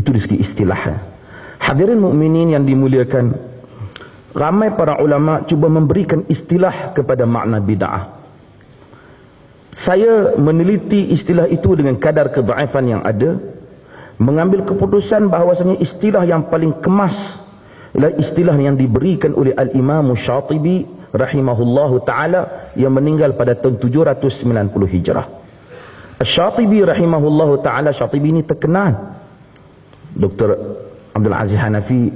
Itu dari segi istilahnya. Hadirin mukminin yang dimuliakan, ramai para ulama cuba memberikan istilah kepada makna bid'ah. Saya meneliti istilah itu dengan kadar kedhaifan yang ada, mengambil keputusan bahawasanya istilah yang paling kemas ialah istilah yang diberikan oleh Al-Imam Syatibi rahimahullahu ta'ala yang meninggal pada tahun 790 Hijrah. Syatibi rahimahullahu ta'ala, Syatibi ini terkenal. Dr. Abdul Aziz Hanafi,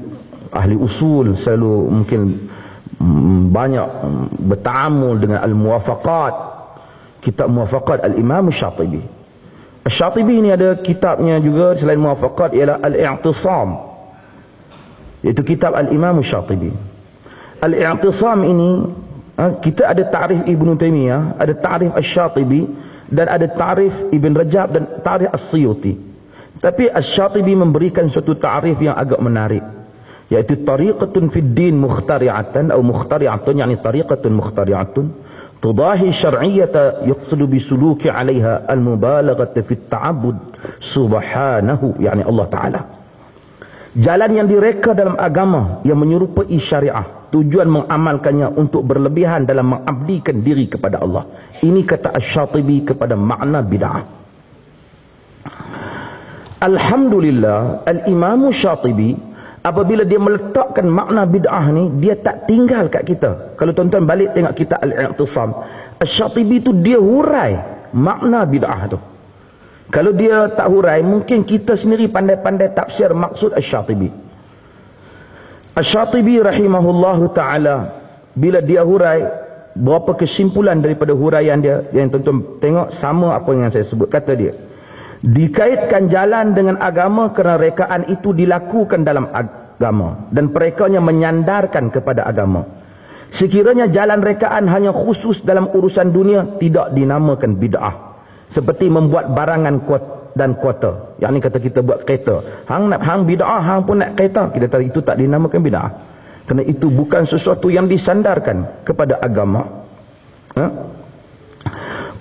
ahli usul, selalu mungkin banyak berta'amul dengan Al-Muwafaqat, kitab Muwafaqat Al-Imam Syatibi. Syatibi ini ada kitabnya juga selain Muwafaqat, ialah Al-I'tisam, iaitu kitab Al-Imam Syatibi. Al-I'tisam ini, kita ada ta'rif Ibn Taymiyah, ada ta'rif Asy-Syatibi, dan ada ta'rif Ibn Rajab dan ta'rif As-Suyuti. Tapi Asy-Syatibi memberikan suatu ta'rif yang agak menarik, iaitu tariqatun fid din mukhtari'atan atau mukhtari'atun, yakni tariqatun mukhtari'atun tudahi syar'iyyata yaqsudu bisuluki 'alaiha al-mubalaghata fit ta'abbud subhanahu, yakni Allah Ta'ala. Jalan yang direka dalam agama yang menyerupai syariah, tujuan mengamalkannya untuk berlebihan dalam mengabdikan diri kepada Allah. Ini kata Asy-Syatibi kepada makna bid'ah. Alhamdulillah, Al-Imam Syatibi apabila dia meletakkan makna bid'ah ni, dia tak tinggal kat kita. Kalau tuan-tuan balik tengok kitab Al-I'tisam, Asy-Syatibi tu dia hurai makna bid'ah tu. Kalau dia tak hurai, mungkin kita sendiri pandai-pandai tafsir maksud Asy-Syatibi. Asy-Syatibi rahimahullahu ta'ala, bila dia hurai, berapa kesimpulan daripada huraian dia, yang tuan-tuan tengok sama apa yang saya sebut. Kata dia, dikaitkan jalan dengan agama kerana rekaan itu dilakukan dalam agama dan perekanya menyandarkan kepada agama. Sekiranya jalan rekaan hanya khusus dalam urusan dunia, tidak dinamakan bid'ah. Seperti membuat barangan dan kuota, yang ni kata kita buat kereta, hang bid'ah, hang pun nak kereta, kita tahu itu tak dinamakan bid'ah, kerana itu bukan sesuatu yang disandarkan kepada agama.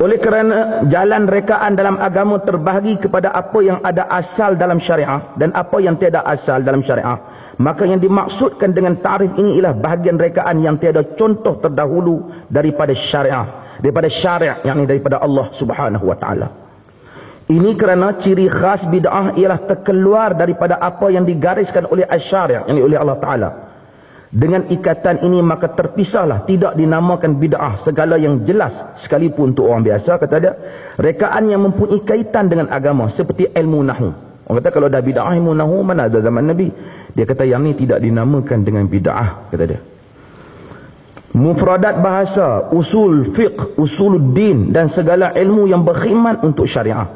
Oleh kerana jalan rekaan dalam agama terbahagi kepada apa yang ada asal dalam syariah dan apa yang tiada asal dalam syariah, maka yang dimaksudkan dengan ta'rif ini ialah bahagian rekaan yang tiada contoh terdahulu daripada syariah, yakni daripada Allah Subhanahu wa taala. Ini kerana ciri khas bid'ah ialah terkeluar daripada apa yang digariskan oleh asy-syari', yakni oleh Allah Taala. Dengan ikatan ini maka terpisahlah, tidak dinamakan bid'ah segala yang jelas sekalipun untuk orang biasa. Kata dia, rekaan yang mempunyai kaitan dengan agama seperti ilmu nahwu. Orang kata kalau dah bid'ah ilmu nahwu, mana ada zaman Nabi? Dia kata yang ni tidak dinamakan dengan bid'ah, kata dia. Mufradat bahasa, usul fiqh, usuluddin dan segala ilmu yang berkhidmat untuk syariah.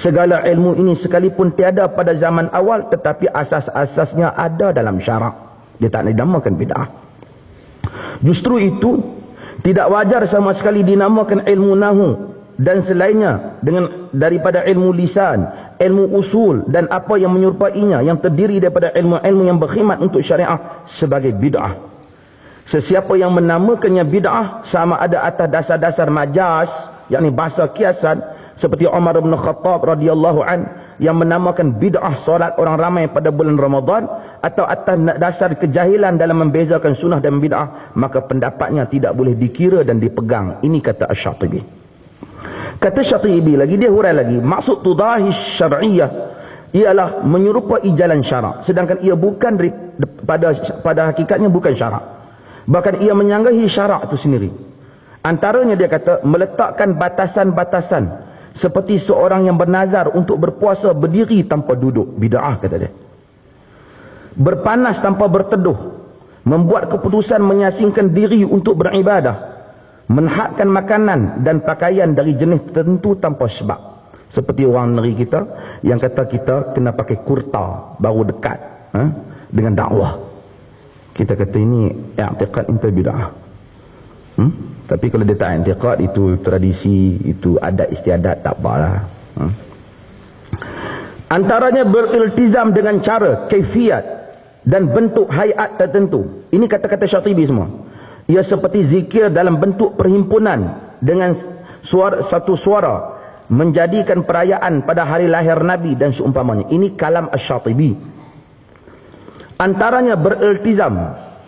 Segala ilmu ini sekalipun tiada pada zaman awal, tetapi asas-asasnya ada dalam syarak. Dia tak dinamakan bid'ah. Justru itu tidak wajar sama sekali dinamakan ilmu nahwu dan selainnya daripada ilmu lisan, ilmu usul dan apa yang menyerupainya yang terdiri daripada ilmu-ilmu yang berkhidmat untuk syariah sebagai bid'ah. Sesiapa yang menamakannya bid'ah sama ada atas dasar-dasar majaz, yakni bahasa kiasan, seperti Umar bin Khattab radhiyallahu an yang menamakan bid'ah solat orang ramai pada bulan Ramadan, atau atas dasar kejahilan dalam membezakan sunnah dan bid'ah, maka pendapatnya tidak boleh dikira dan dipegang. Ini kata Asy-Syatibi. Kata Syatibi lagi, dia hurai lagi, maksud tudahi syar'iyyah ialah menyerupai jalan syarak, sedangkan ia bukan pada hakikatnya bukan syarak, bahkan ia menyanggahi syarak itu sendiri. Antaranya dia kata meletakkan batasan-batasan, seperti seorang yang bernazar untuk berpuasa berdiri tanpa duduk, bid'ah kata dia. Berpanas tanpa berteduh, membuat keputusan menyasingkan diri untuk beribadah, menhadkan makanan dan pakaian dari jenis tertentu tanpa sebab. Seperti orang negeri kita yang kata kita kena pakai kurta baru dekat dengan dakwah. Kita kata ini i'tiqad inta bid'ah. Tapi kalau dia tak i'tiqad, itu tradisi, itu adat istiadat, tak apalah. Antaranya beriltizam dengan cara, kaifiat dan bentuk hayat tertentu. Ini kata-kata Syatibi semua. Ia seperti zikir dalam bentuk perhimpunan dengan satu suara menjadikan perayaan pada hari lahir Nabi dan seumpamanya. Ini kalam Asy-Syatibi. Antaranya beriltizam,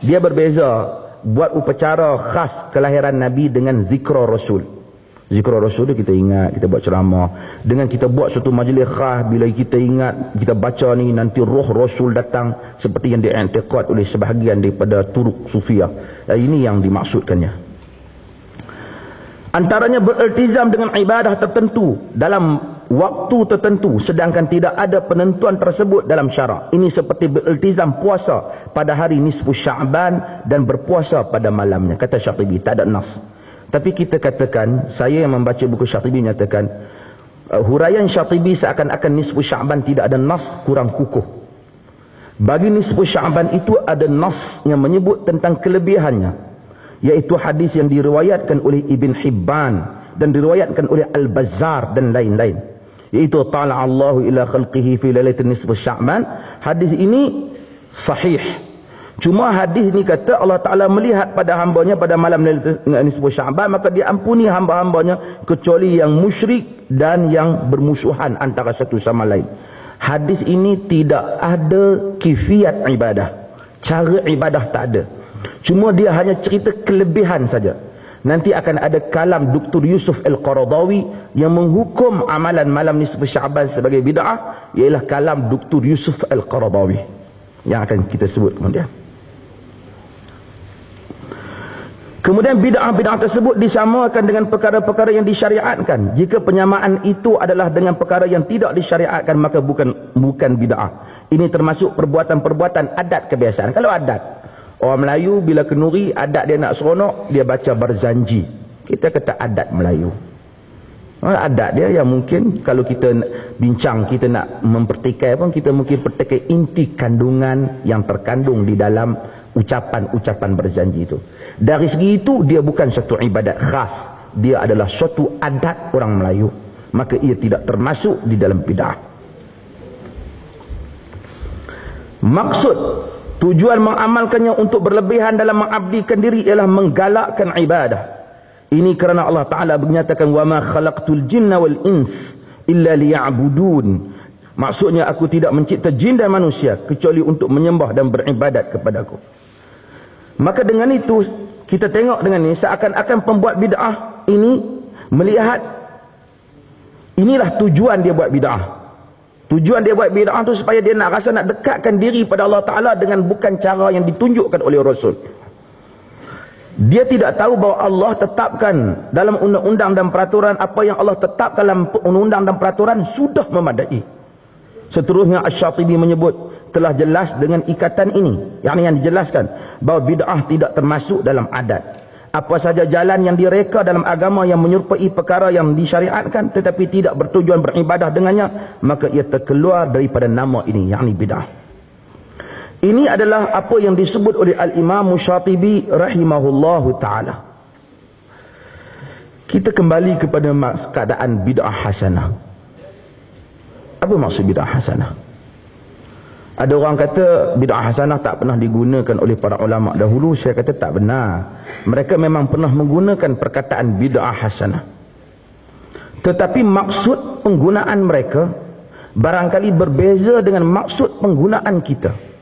dia berbeza, buat upacara khas kelahiran Nabi dengan zikra Rasul. Zikra Rasul itu kita ingat, kita buat ceramah. Dengan kita buat suatu majlis khas, bila kita ingat, kita baca ni, nanti roh Rasul datang, seperti yang diiktikad oleh sebahagian daripada turuk sufiah. Ini yang dimaksudkannya. Antaranya beriltizam dengan ibadah tertentu dalam waktu tertentu, sedangkan tidak ada penentuan tersebut dalam syarak. Ini seperti beriltizam puasa pada hari nisfu Sya'ban dan berpuasa pada malamnya. Kata Syatibi, tak ada nas. Tapi kita katakan, saya yang membaca buku Syatibi menyatakan, huraian Syatibi seakan-akan nisfu Sya'ban tidak ada nas, kurang kukuh. Bagi nisfu Sya'ban itu ada nas yang menyebut tentang kelebihannya, yaitu hadis yang diriwayatkan oleh Ibn Hibban dan diriwayatkan oleh Al-Bazzar dan lain-lain, yaitu ta'ala'allahu ila khalqihi fi lailatin nisfu Sya'ban. Hadis ini sahih. Cuma hadis ni kata Allah Ta'ala melihat pada hambanya pada malam nisfu Sya'ban, maka dia ampuni hamba-hambanya kecuali yang musyrik dan yang bermusuhan antara satu sama lain. Hadis ini tidak ada kifiat ibadah, cara ibadah tak ada. Cuma dia hanya cerita kelebihan saja. Nanti akan ada kalam Dr. Yusuf Al-Qaradawi yang menghukum amalan malam nisfu Sya'ban sebagai bid'ah, ialah kalam Dr. Yusuf Al-Qaradawi yang akan kita sebut kemudian. Kemudian bid'ah-bid'ah tersebut disamakan dengan perkara-perkara yang disyariatkan. Jika penyamaan itu adalah dengan perkara yang tidak disyariatkan, maka bukan bid'ah. Ini termasuk perbuatan-perbuatan adat kebiasaan. Kalau adat, orang Melayu bila kenuri, adat dia nak seronok, dia baca berzanji. Kita kata adat Melayu. Adat dia yang mungkin kalau kita bincang, kita nak mempertikai pun, kita mungkin pertikai inti kandungan yang terkandung di dalam ucapan-ucapan berzanji itu. Dari segi itu, dia bukan satu ibadat khas. Dia adalah suatu adat orang Melayu. Maka ia tidak termasuk di dalam bid'ah. Maksud tujuan mengamalkannya untuk berlebihan dalam mengabdikan diri ialah menggalakkan ibadah. Ini kerana Allah Ta'ala menyatakan, وَمَا خَلَقْتُ الْجِنَّ وَالْإِنسِ إِلَّا لِيَعْبُدُونَ. Maksudnya, aku tidak mencipta jin dan manusia kecuali untuk menyembah dan beribadat kepadaku. Maka dengan itu, kita tengok dengan ini, seakan-akan pembuat bid'ah ini melihat, inilah tujuan dia buat bid'ah. Tujuan dia buat bid'ah tu supaya dia nak rasa nak dekatkan diri pada Allah Ta'ala dengan bukan cara yang ditunjukkan oleh Rasul. Dia tidak tahu bahawa Allah tetapkan dalam undang-undang dan peraturan, apa yang Allah tetap dalam undang-undang dan peraturan sudah memadai. Seterusnya Asy-Syatibi menyebut telah jelas dengan ikatan ini, yang dijelaskan bahawa bid'ah tidak termasuk dalam adat. Apa saja jalan yang direka dalam agama yang menyerupai perkara yang disyariatkan tetapi tidak bertujuan beribadah dengannya, maka ia terkeluar daripada nama ini, yakni bid'ah. Ini adalah apa yang disebut oleh Al-Imam Syatibi rahimahullahu ta'ala. Kita kembali kepada keadaan bid'ah hasanah. Apa maksud bid'ah hasanah? Ada orang kata bid'ah hasanah tak pernah digunakan oleh para ulama dahulu. Saya kata tak benar. Mereka memang pernah menggunakan perkataan bid'ah hasanah. Tetapi maksud penggunaan mereka barangkali berbeza dengan maksud penggunaan kita.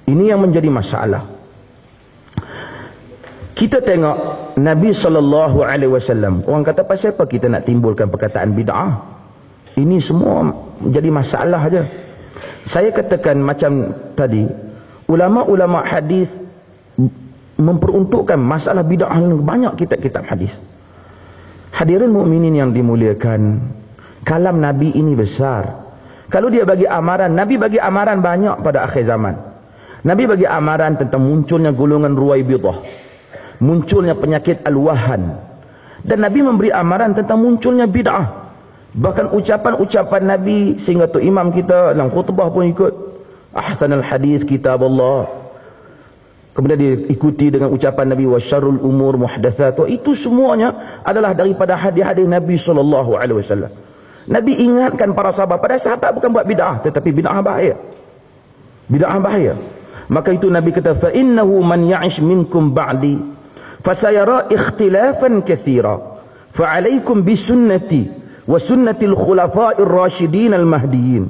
Ini yang menjadi masalah. Kita tengok Nabi SAW. Orang kata pasal apa kita nak timbulkan perkataan bid'ah? Ini semua menjadi masalah saja. Saya katakan macam tadi, ulama-ulama hadis memperuntukkan masalah bid'ah yang banyak kitab-kitab hadis. Hadirin mukminin yang dimuliakan, kalam Nabi ini besar. Kalau dia bagi amaran, Nabi bagi amaran banyak pada akhir zaman. Nabi bagi amaran tentang munculnya golongan Ruwaibidah, munculnya penyakit Al-Wahan, dan Nabi memberi amaran tentang munculnya bid'ah. Bahkan ucapan-ucapan Nabi, sehingga tu imam kita dalam khutbah pun ikut ahsanul hadis kitab Allah. Kemudian diikuti dengan ucapan Nabi wasyarrul umur muhdatsatuh. Itu semuanya adalah daripada hadis-hadis Nabi SAW. Nabi ingatkan para sahabat, pada sahabat bukan buat bid'ah, tetapi bid'ah bahaya. Bid'ah bahaya. Maka itu Nabi kata, fa innahu man ya'ish minkum ba'di fasayara ikhtilafan katsira fa 'alaikum bisunnati wa sunnatil khulafa'ir rasyidin al-mahdiyyin.